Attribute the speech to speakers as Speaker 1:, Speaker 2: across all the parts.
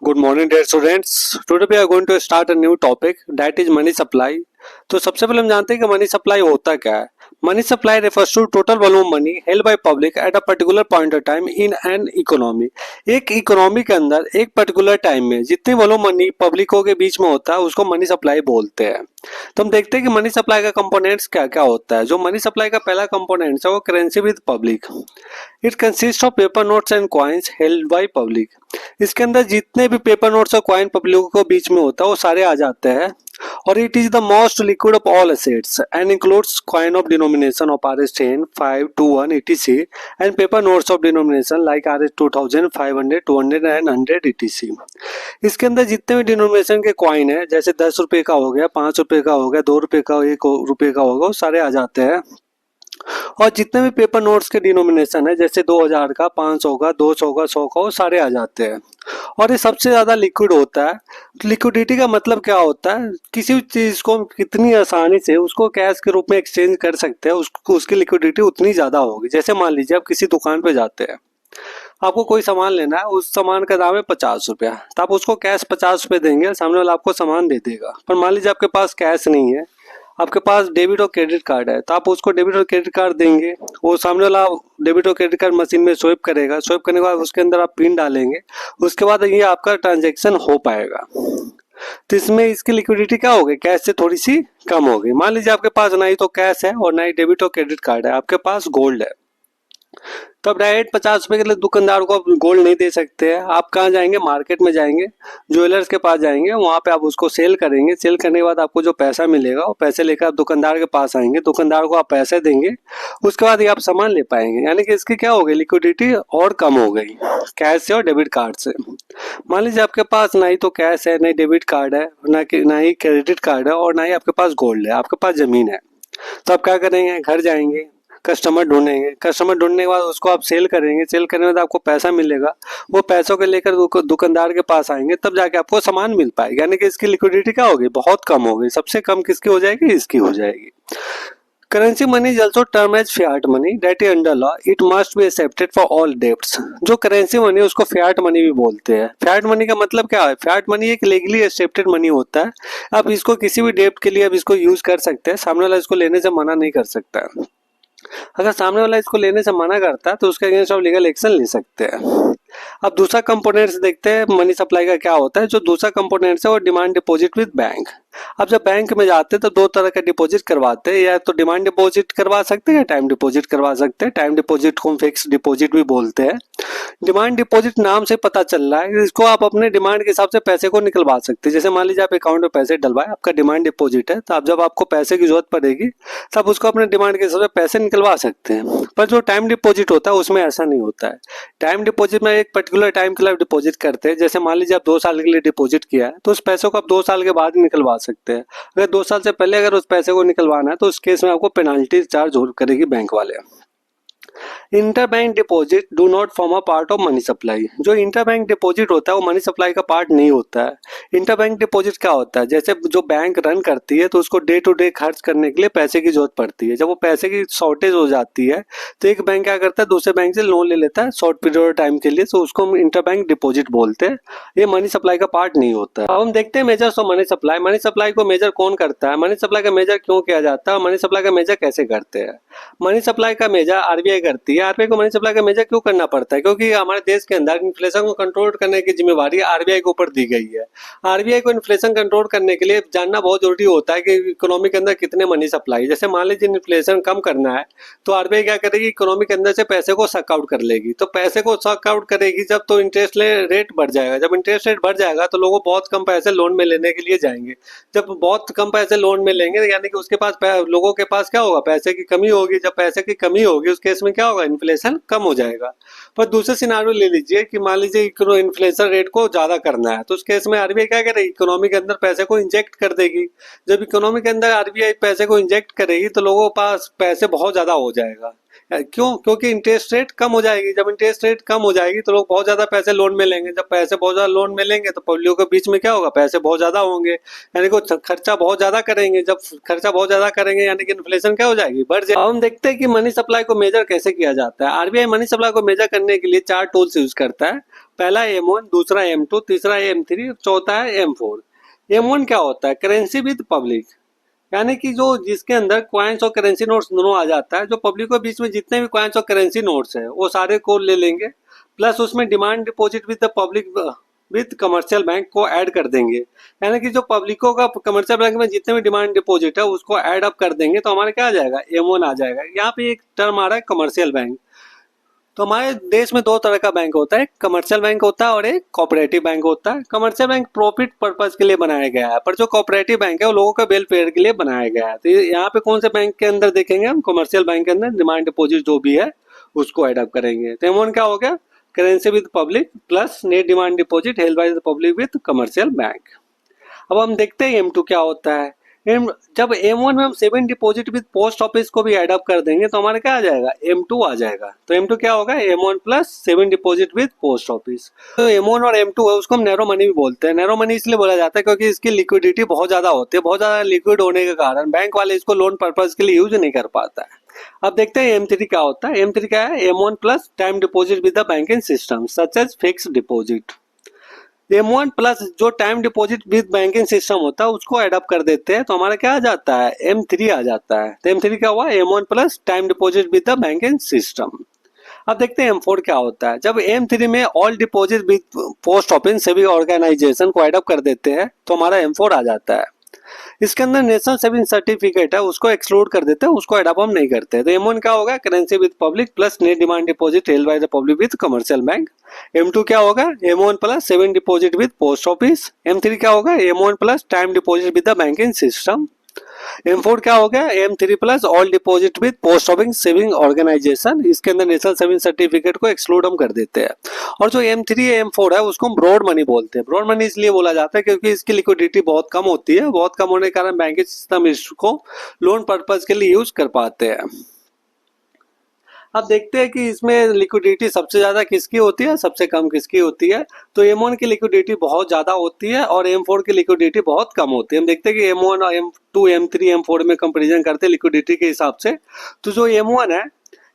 Speaker 1: Good morning, dear students. Today we are going to start a new topic that is money supply. तो सबसे पहले हम जानते हैं कि मनी सप्लाई होता क्या है. Money supply refers to total volume of money held by public at a particular point of time in an economy. एक इकोनॉमी के अंदर एक पर्टिकुलर टाइम में जितनी वॉल्यूम मनी पब्लिकों के बीच में होता है उसको मनी सप्लाई बोलते हैं. तो हम देखते हैं कि मनी सप्लाई का कंपोनेंट्स क्या क्या होता है. जो मनी सप्लाई का पहला कंपोनेंट्स है वो currency with public. It consist of paper notes and coins held by public. इसके अंदर जितने भी पेपर नोट्स और कॉइन पब्लिक के बीच में होता है वो सारे आ जाते हैं. और it is the most liquid of all assets and includes coin of denomination of RS10, 5, 2, 1 etc and paper notes of denomination like RS2000, 500, 200 and 100 etc. इसके अंदर जितने भी डिनोमिनेशन के कॉइन है जैसे 10 रुपए का हो गया, 5 रुपए का हो गया, 2 रुपए का, 1 रुपए का होगा, वो सारे आ जाते हैं. और जितने भी पेपर नोट्स के डिनोमिनेशन है जैसे 2000 का, 500 का, 200 का, 100 का, वो सारे आ जाते हैं. और ये सबसे ज्यादा लिक्विड होता है. लिक्विडिटी का मतलब क्या होता है? किसी भी चीज को कितनी आसानी से उसको कैश के रूप में एक्सचेंज कर सकते हैं, उसकी लिक्विडिटी उतनी ज्यादा होगी. जैसे मान लीजिए आप किसी दुकान पे जाते हैं, आपको कोई सामान लेना है, उस सामान का दाम है 50 रुपया, तो आप उसको कैश 50 रुपये देंगे, सामने वाला आपको सामान दे देगा. पर मान लीजिए आपके पास कैश नहीं है, आपके पास डेबिट और क्रेडिट कार्ड है, तो आप उसको डेबिट और क्रेडिट कार्ड देंगे, वो सामने वाला डेबिट और क्रेडिट कार्ड मशीन में स्वाइप करेगा, स्वाइप करने के बाद उसके अंदर आप पिन डालेंगे, उसके बाद ये आपका ट्रांजैक्शन हो पाएगा. तो इसमें इसकी लिक्विडिटी क्या होगी? कैश से थोड़ी सी कम होगी. मान लीजिए आपके पास ना ही तो कैश है और ना ही डेबिट और क्रेडिट कार्ड है, आपके पास गोल्ड है, तो अब डायरेक्ट 50 रुपए के लिए दुकानदार को आप गोल्ड नहीं दे सकते हैं. आप कहाँ जाएंगे? मार्केट में जाएंगे, ज्वेलर्स के पास जाएंगे, वहां पे आप उसको सेल करेंगे. सेल करने के बाद आपको जो पैसा मिलेगा वो पैसे लेकर आप दुकानदार के पास आएंगे, दुकानदार को आप पैसे देंगे, उसके बाद ही आप सामान ले पाएंगे. यानी कि इसकी क्या हो गई? लिक्विडिटी और कम हो गई कैश से और डेबिट कार्ड से. मान लीजिए आपके पास ना ही तो कैश है, ना ही डेबिट कार्ड है, ना ही क्रेडिट कार्ड है, और ना ही आपके पास गोल्ड है, आपके पास जमीन है. तो आप क्या करेंगे? घर जाएंगे, कस्टमर ढूंढेंगे, कस्टमर ढूंढने के बाद उसको आप सेल करेंगे, सेल करने के बाद आपको पैसा मिलेगा, वो पैसों को लेकर दुकानदार के पास आएंगे, तब जाके आपको सामान मिल पाएगा. यानी कि इसकी लिक्विडिटी क्या होगी? बहुत कम होगी. सबसे कम किसकी हो जाएगी? इसकी हो जाएगी. Currency money is also term as fiat money that is under law it must be accepted for all debts. जो करेंसी मनी है उसको फियाट मनी भी बोलते हैं. फियाट मनी का मतलब क्या है? फियाट मनी एक लीगली एक्सेप्टेड मनी होता है. आप इसको किसी भी डेब्ट के लिए आप इसको यूज कर सकते हैं, सामने वाला इसको लेने से मना नहीं कर सकता. अगर सामने वाला इसको लेने से मना करता है तो उसके अगेंस्ट आप लीगल एक्शन ले सकते हैं. अब दूसरा कंपोनेंट्स देखते हैं मनी सप्लाई का क्या होता है. जो दूसरा कंपोनेंट्स है वो डिमांड डिपॉजिट विद बैंक. अब जब बैंक में जाते हैं तो दो तरह का डिपॉजिट करवाते हैं, या तो डिमांड डिपॉजिट करवा सकते हैं या टाइम डिपॉजिट करवा सकते हैं. टाइम डिपॉजिट को हम फिक्स डिपॉजिट भी बोलते हैं. डिमांड डिपॉजिट नाम से पता चल रहा है इसको आप अपने डिमांड के हिसाब से पैसे को निकलवा सकते हैं. जैसे मान लीजिए आप अकाउंट में पैसे डलवाए, आपका डिमांड डिपॉजिट है, तो आप जब आपको पैसे की जरूरत पड़ेगी तब उसको अपने डिमांड के हिसाब से पैसे निकलवा सकते हैं. पर जो टाइम डिपॉजिट होता है उसमें ऐसा नहीं होता है. टाइम डिपॉजिट में एक पर्टिकुलर टाइम के लिए डिपॉजिट करते हैं. जैसे मान लीजिए आप 2 साल के लिए डिपॉजिट किया है तो उस पैसों को आप 2 साल के बाद ही निकलवा सकते हैं. अगर 2 साल से पहले अगर उस पैसे को निकलवाना है तो उस केस में आपको पेनाल्टी चार्ज करेगी बैंक वाले. Interbank deposit do not form a part of money supply. जो इंटरबैंक डिपॉजिट होता है वो मनी सप्लाई का पार्ट नहीं होता है. इंटरबैंक डिपॉजिट क्या होता है? जैसे जो बैंक रन करती है तो उसको डे टू डे खर्च करने के लिए पैसे की जरूरत पड़ती है. जब वो पैसे की शॉर्टेज हो जाती है तो एक बैंक क्या करता है? दूसरे बैंक से लोन ले लेता है शॉर्ट पीरियड टाइम के लिए, तो उसको हम इंटरबैंक डिपॉजिट बोलते हैं. ये मनी सप्लाई का पार्ट नहीं होता है. अब हम देखते हैं measures of money supply. Money supply को मेजर कौन करता है? मनी सप्लाई का मेजर क्यों किया जाता है और मनी सप्लाई का मेजर कैसे करते हैं? मनी सप्लाई का मेजर आरबीआई करती है. आरबीआई को मनी सप्लाई का मेजर क्यों करना पड़ता है? क्योंकि हमारे देश के अंदर इन्फ्लेशन को कंट्रोल करने की जिम्मेवारी आरबीआई के ऊपर दी गई है. आरबीआई को इन्फ्लेशन कंट्रोल करने के लिए जानना बहुत जरूरी होता है कि इकोनॉमी के अंदर कितने मनी सप्लाई. जैसे मान लीजिए इन्फ्लेशन कम करना है तो आरबीआई क्या करेगी? इकोनॉमी के अंदर से पैसे को सक आउट कर लेगी. तो पैसे को सक आउट करेगी जब, तो इंटरेस्ट रेट बढ़ जाएगा. जब इंटरेस्ट रेट बढ़ जाएगा तो लोगों बहुत कम पैसे लोन में लेने के लिए जाएंगे. जब बहुत कम पैसे लोन में लेंगे यानी कि उसके पास लोगों के पास क्या होगा? पैसे की कमी होगी. जब पैसे की कमी होगी उस केस में क्या होगा? इन्फ्लेशन कम हो जाएगा. पर दूसरे सिनारियो ले लीजिए कि मान लीजिए इन्फ्लेशन रेट को ज्यादा करना है, तो उस केस में आरबीआई क्या करेगी? इकोनॉमी के अंदर पैसे को इंजेक्ट कर देगी. जब इकोनॉमी के अंदर आरबीआई पैसे को इंजेक्ट करेगी तो लोगों के पास पैसे बहुत ज्यादा हो जाएगा. क्यों? क्योंकि इंटरेस्ट रेट कम हो जाएगी। जब इंटरेस्ट रेट कम हो जाएगी तो लोग बहुत ज्यादा पैसे लोन में लेंगे। जब पैसे बहुत ज्यादा लोन में लेंगे तो पब्लिक के बीच में क्या होगा, पैसे बहुत ज्यादा होंगे, यानी कि खर्चा बहुत ज्यादा करेंगे। जब खर्चा बहुत ज्यादा करेंगे यानी कि इन्फ्लेशन क्या हो जाएगी, बढ़ जाएगी। अब हम देखते हैं कि मनी सप्लाई को मेजर कैसे किया जाता है। आरबीआई मनी सप्लाई को मेजर करने के लिए 4 टूल्स यूज करता है। पहला M1, दूसरा M2, तीसरा M3, चौथा है M4। M1 क्या होता है, करेंसी विद पब्लिक, यानी कि जो जिसके अंदर क्वाइंस और करेंसी नोट्स दोनों आ जाता है। जो पब्लिक के बीच में जितने भी क्वाइंस और करेंसी नोट्स है वो सारे को ले लेंगे, प्लस उसमें demand deposit with the public with commercial bank को ऐड कर देंगे। यानी कि जो पब्लिकों का कमर्शियल बैंक में जितने भी डिमांड डिपॉजिट है उसको ऐड अप कर देंगे तो हमारे क्या आ जाएगा, M1 आ जाएगा। यहाँ पे एक टर्म आ रहा है कमर्शियल बैंक। तो हमारे देश में दो तरह का बैंक होता है, एक कमर्शियल बैंक होता है और एक कोऑपरेटिव बैंक होता है। कमर्शियल बैंक प्रॉफिट पर्पज के लिए बनाया गया है, पर जो कोऑपरेटिव बैंक है वो लोगों के वेलफेयर के लिए बनाया गया है। तो यहाँ पे कौन से बैंक के अंदर देखेंगे हम, कमर्शियल बैंक के अंदर डिमांड डिपॉजिट जो भी है उसको एडअप करेंगे। तो एमओन क्या हो गया, currency with public plus net demand deposit held by the public with commercial bank. अब हम देखते हैं M2 क्या होता है। जब M1 में हम saving deposit with post office को भी एड अप कर देंगे तो हमारे क्या आ जाएगा, M2 आ जाएगा। तो M2 क्या होगा, M1 plus saving deposit with post office. तो M1 और M2 है उसको हम नैरो मनी भी बोलते हैं। नैरो मनी इसलिए बोला जाता है क्योंकि इसकी लिक्विडिटी बहुत ज्यादा होती है। बहुत ज्यादा लिक्विड होने के कारण बैंक वाले इसको लोन पर्पज के लिए यूज नहीं कर पाता है। अब देखते हैं M3 क्या होता है। M3 क्या है, M1 plus time deposit with the banking system such as fix deposit. M1 plus जो time deposit with banking system होता है उसको एडअप कर देते हैं तो हमारा क्या आ जाता है, M3 आ जाता है। तो M3 क्या हुआ, M1 plus time deposit with the banking system. अब देखते हैं M4 क्या होता है। जब M3 में all deposit with post office saving organization को एडअप कर देते हैं तो हमारा M4 आ जाता है। इसके अंदर नेशनल सेविंग सर्टिफिकेट है उसको एक्सक्लूड कर देते हैं, उसको एडअप हम नहीं करते। तो M1 क्या होगा, currency with public plus net demand deposit held by the public with commercial bank. M2 क्या होगा, M1 plus saving deposit with post office. M3 क्या होगा, M1 plus time deposit with the banking system. M4 क्या हो गया, M3 plus all deposit with post office saving organization. इसके अंदर national saving certificate को एक्सक्लूड हम कर देते हैं। और जो M3 M4 है उसको हम ब्रॉड मनी बोलते हैं। ब्रॉड मनी इसलिए बोला जाता है क्योंकि इसकी लिक्विडिटी बहुत कम होती है। बहुत कम होने के कारण बैंकिंग सिस्टम इसको लोन पर्पज के लिए यूज कर पाते हैं। अब देखते हैं कि इसमें लिक्विडिटी सबसे ज्यादा किसकी होती है, सबसे कम किसकी होती है। तो M1 की लिक्विडिटी बहुत ज्यादा होती है और M4 की लिक्विडिटी बहुत कम होती है। हम देखते हैं कि M1 और M2 M3 M4 में कंपैरिजन करते हैं लिक्विडिटी के हिसाब से। तो जो M1 है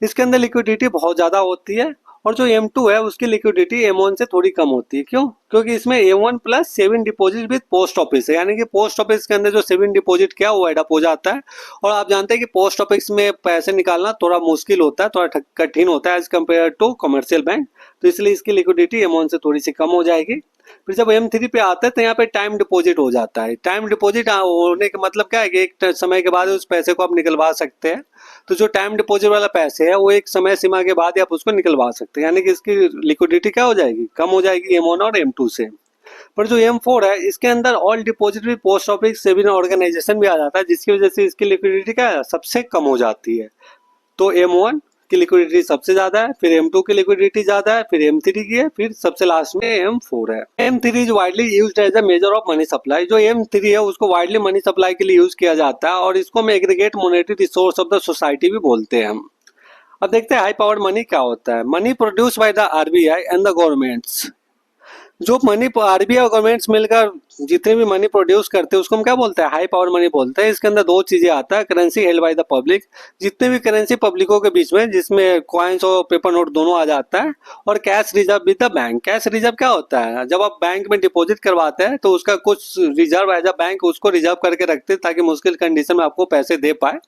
Speaker 1: इसके अंदर लिक्विडिटी बहुत ज्यादा होती है और जो M2 है उसकी लिक्विडिटी M1 से थोड़ी कम होती है। क्यों? क्योंकि इसमें M1 plus saving deposit with post office है, यानी कि पोस्ट ऑफिस के अंदर जो सेविंग डिपॉजिट क्या वो एडअप हो जाता है। और आप जानते हैं कि पोस्ट ऑफिस में पैसे निकालना थोड़ा मुश्किल होता है, थोड़ा कठिन होता है as compare to commercial bank. तो इसलिए इसकी लिक्विडिटी M1 से थोड़ी सी कम हो जाएगी। फिर जब M3 पे आता है तो यहाँ पे टाइम डिपॉजिट हो जाता है। टाइम डिपॉजिट होने का मतलब क्या है कि एक समय के बाद उस पैसे को आप निकलवा सकते हैं। तो जो टाइम डिपॉजिट वाला पैसे है वो एक समय सीमा के बाद ही आप उसको निकलवा सकते हैं, यानी कि इसकी लिक्विडिटी क्या हो जाएगी, कम हो जाएगी M1 और M2 से। पर जो M4 है इसके अंदर ऑल डिपॉजिट भी पोस्ट ऑफिस सेविंग ऑर्गेनाइजेशन भी आ जाता है, जिसकी वजह से इसकी लिक्विडिटी क्या है, सबसे कम हो जाती है। तो M1 की लिक्विडिटी सबसे ज्यादा है, फिर M2 की लिक्विडिटी ज्यादा है, फिर M3 की है, फिर सबसे लास्ट में M4 है। M3 is widely used as a measure of money supply. जो M3 है उसको वाइडली मनी सप्लाई के लिए यूज किया जाता है और इसको हम aggregate monetary resource of the society भी बोलते हैं हम। अब देखते हैं हाई पावर्ड मनी क्या होता है। Money produce by the RBI and the governments. जो मनी आरबीआई और गवर्नमेंट्स मिलकर जितने भी मनी प्रोड्यूस करते हैं उसको हम क्या बोलते हैं, हाई पावर मनी बोलते हैं। इसके अंदर दो चीजें आता है, currency held by the public, जितने भी करेंसी पब्लिकों के बीच में जिसमें कॉइन्स और पेपर नोट दोनों आ जाता है, और cash reserve with the bank. Cash reserve क्या होता है, जब आप बैंक में डिपॉजिट करवाते हैं तो उसका कुछ रिजर्व एज अ बैंक उसको रिजर्व करके रखते हैं ताकि मुश्किल कंडीशन में आपको पैसे दे पाए।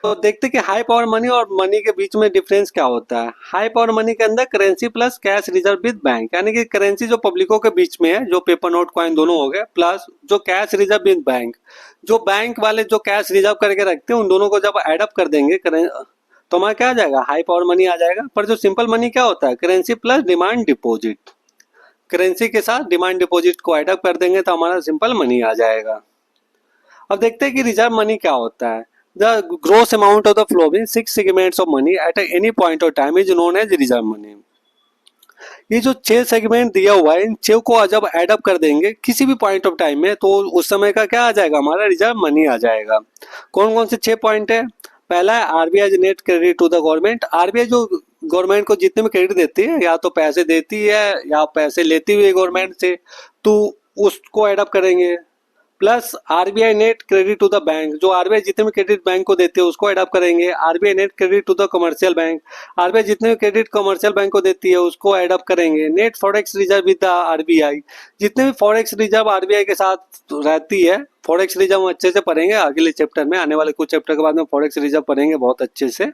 Speaker 1: तो देखते हैं कि हाई पावर मनी और मनी के बीच में डिफरेंस क्या होता है। हाई पावर मनी के अंदर currency plus cash reserve with bank, यानी कि करेंसी जो पब्लिकों के बीच में है, जो पेपर नोट कॉइन दोनों हो गए, प्लस जो कैश रिजर्व विद बैंक, जो बैंक वाले जो कैश रिजर्व करके रखते हैं उन दोनों को जब एडअप कर देंगे तो हमारा क्या आ जाएगा, हाई पावर मनी आ जाएगा। पर जो सिंपल मनी क्या होता है, currency plus demand deposit. Currency के साथ डिमांड डिपॉजिट को एडअप कर देंगे तो हमारा सिंपल मनी आ जाएगा। अब देखते हैं कि रिजर्व मनी क्या होता है। The gross amount of the flowing six segments of money at any point of time is known as reserve money। ये जो 6 सेगमेंट दिया हुआ है, इन 6 को जब एड अप कर देंगे किसी भी पॉइंट ऑफ टाइम में तो उस समय का क्या आ जाएगा, हमारा रिजर्व मनी आ जाएगा। कौन कौन से 6 पॉइंट है। पहला है RBI net credit to the government. RBI जो गवर्नमेंट को जितने भी क्रेडिट देती है, या तो पैसे देती है या पैसे लेती हुई है गवर्नमेंट से, तो उसको एडअप करेंगे। Plus RBI net credit to the bank, जो आरबीआई जितने भी क्रेडिट बैंक को देती है उसको एडअप करेंगे। RBI net credit to the commercial bank, RBI जितने भी क्रेडिट कमर्शियल बैंक को देती है उसको एडअप करेंगे। Net forex reserve with the RBI, जितने भी फॉरेक्स रिजर्व आरबीआई के साथ रहती है, फॉरेक्स रिजर्व हम अच्छे से पढ़ेंगे अगले चैप्टर में, आने वाले कुछ चैप्टर के बाद में फॉरेक्स रिजर्व पढ़ेंगे बहुत अच्छे से।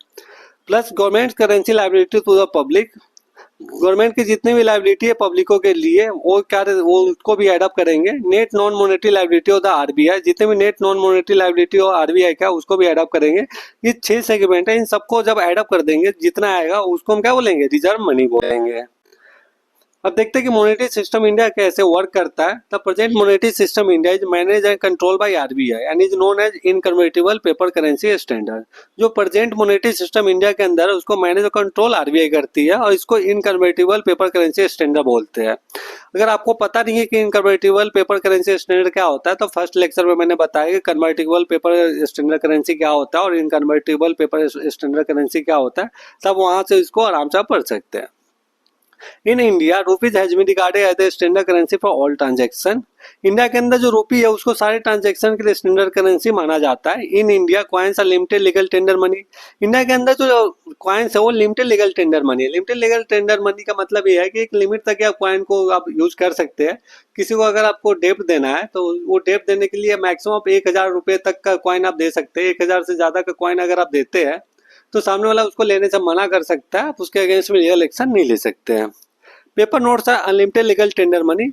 Speaker 1: Plus government currency liability to the public, government की जितनी भी लाइबिलिटी है पब्लिकों के लिए वो उसको भी एडअप करेंगे। Net non monetary liability of the RBI, जितने भी net non monetary liability of RBI का उसको भी एडअप करेंगे। ये 6 सेगमेंट है, इन सबको जब एडअप कर देंगे जितना आएगा उसको हम क्या बोलेंगे, रिजर्व मनी बोलेंगे। अब देखते हैं कि मॉनेटरी सिस्टम इंडिया कैसे वर्क करता है। The present monetary system India is manage and control by RBI and is known as inconvertible paper currency standard. जो प्रेजेंट मॉनेटरी सिस्टम इंडिया के अंदर है उसको मैनेज और कंट्रोल आरबीआई करती है और इसको इनकन्वर्टिबल पेपर करेंसी स्टैंडर्ड बोलते हैं। अगर आपको पता नहीं है कि इनकन्वर्टिबल पेपर करेंसी स्टैंडर्ड क्या होता है, तो फर्स्ट लेक्चर में मैंने बताया कि कन्वर्टिबल पेपर स्टैंडर्ड करेंसी क्या होता है और इनकन्वर्टिबल पेपर स्टैंडर्ड करेंसी क्या होता है, तब वहां से इसको आराम से पढ़ सकते हैं। In India rupees has been regarded as the standard currency for all transaction. India के अंदर जो रुपी है उसको सारे ट्रांजैक्शन के लिए स्टैंडर्ड करेंसी माना जाता है। In India coins are limited legal tender money, India के अंदर जो कॉइन्स है वो लिमिटेड लीगल टेंडर मनी है। लिमिटेड लीगल टेंडर मनी का मतलब ये है कि एक लिमिट तक आप कॉइन को आप यूज कर सकते हैं। किसी को अगर आपको डेप्ट देना है तो वो डेप्ट देने के लिए मैक्सिमम आप 1000 रुपये तक का कॉइन आप दे सकते हैं। 1000 से ज्यादा का कॉइन अगर आप देते हैं तो सामने वाला उसको लेने से मना कर सकता है, आप उसके अगेंस्ट में लीगल एक्शन नहीं ले सकते हैं। पेपर नोट्स है अनलिमिटेड लीगल टेंडर मनी,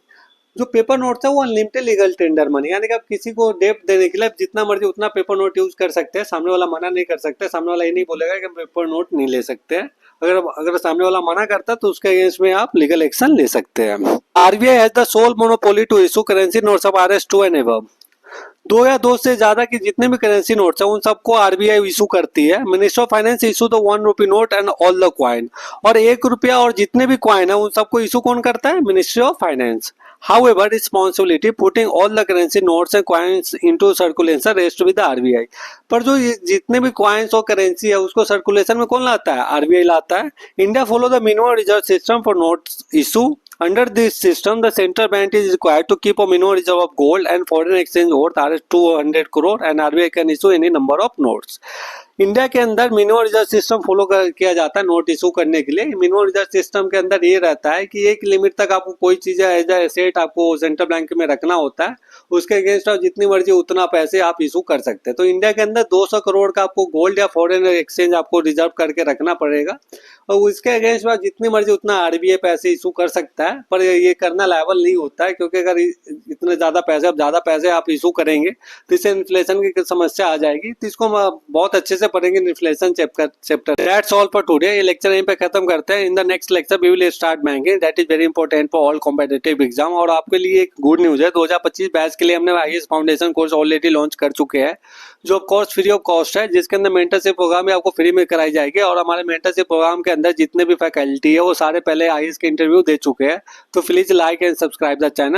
Speaker 1: जो पेपर नोट्स है वो अनलिमिटेड लीगल टेंडर मनी, यानी कि आप किसी को डेप्ट देने के लिए जितना मर्जी उतना पेपर नोट यूज कर सकते हैं, सामने वाला मना नहीं कर सकता। सामने वाला ये नहीं बोलेगा कि पेपर नोट नहीं ले सकते हैं। अगर सामने वाला मना करता है तो उसके अगेंस्ट में आप लीगल एक्शन ले सकते हैं। RBI has the sole monopoly to issue currency notes of RS2 and above. 2 या 2 से ज्यादा की जितने भी करेंसी नोट्स है उन सबको आरबीआई इशू करती है। Ministry of finance issue the 1 rupee note and all the coin, और 1 रुपया और जितने भी कॉइन है उन सबको इशू कौन करता है, ministry of finance. However, responsibility putting all the currency notes and coins into circulation rests with the RBI। पर जो जितने भी कॉइन्स और करेंसी है उसको सर्कुलेशन में कौन लाता है, आरबीआई लाता है। India follow the minimum reserve system for notes issue. Under this system, the central bank is required to keep a minimum reserve of gold and foreign exchange worth ₹200 crore and RBI can issue any number of notes। India के अंदर minimum reserve system follow किया जाता है note issue करने के लिए। Minimum reserve system के अंदर ये रहता है कि एक लिमिट तक आपको कोई चीज एज एसेट आपको सेंट्रल बैंक में रखना होता है, उसके अगेंस्ट आप जितनी मर्जी उतना पैसे आप इशू कर सकते हैं। तो इंडिया के अंदर 200 करोड़ का आपको गोल्ड या फॉरेन एक्सचेंज आपको रिजर्व करके रखना पड़ेगा, और उसके अगेंस्ट आप जितनी मर्जी उतना आरबीआई पैसे इशू कर सकता है। पर ये करना लायबल नहीं होता है, क्योंकि अगर इतने ज्यादा पैसे आप इशू करेंगे तो इससे इन्फ्लेशन की समस्या आ जाएगी। तो इसको हम बहुत अच्छे से पढ़ेंगे inflation chapter. That's all for today. ये लेक्चर यहीं पे खत्म करते हैं। In the next lecture we will start banking, that is very important for all competitive exam. और आपके लिए एक गुड न्यूज है, 2025 बैच के लिए हमने IAS foundation course already launch कर चुके हैं, जो कोर्स फ्री ऑफ कॉस्ट है, जिसके अंदर मेंटरशिप प्रोग्राम आपको फ्री में कराई जाएगी। और हमारे मेंटरशिप प्रोग्राम के अंदर जितने भी फैकल्टी है वो सारे पहले आईएएस के इंटरव्यू दे चुके हैं। तो please like and subscribe the channel.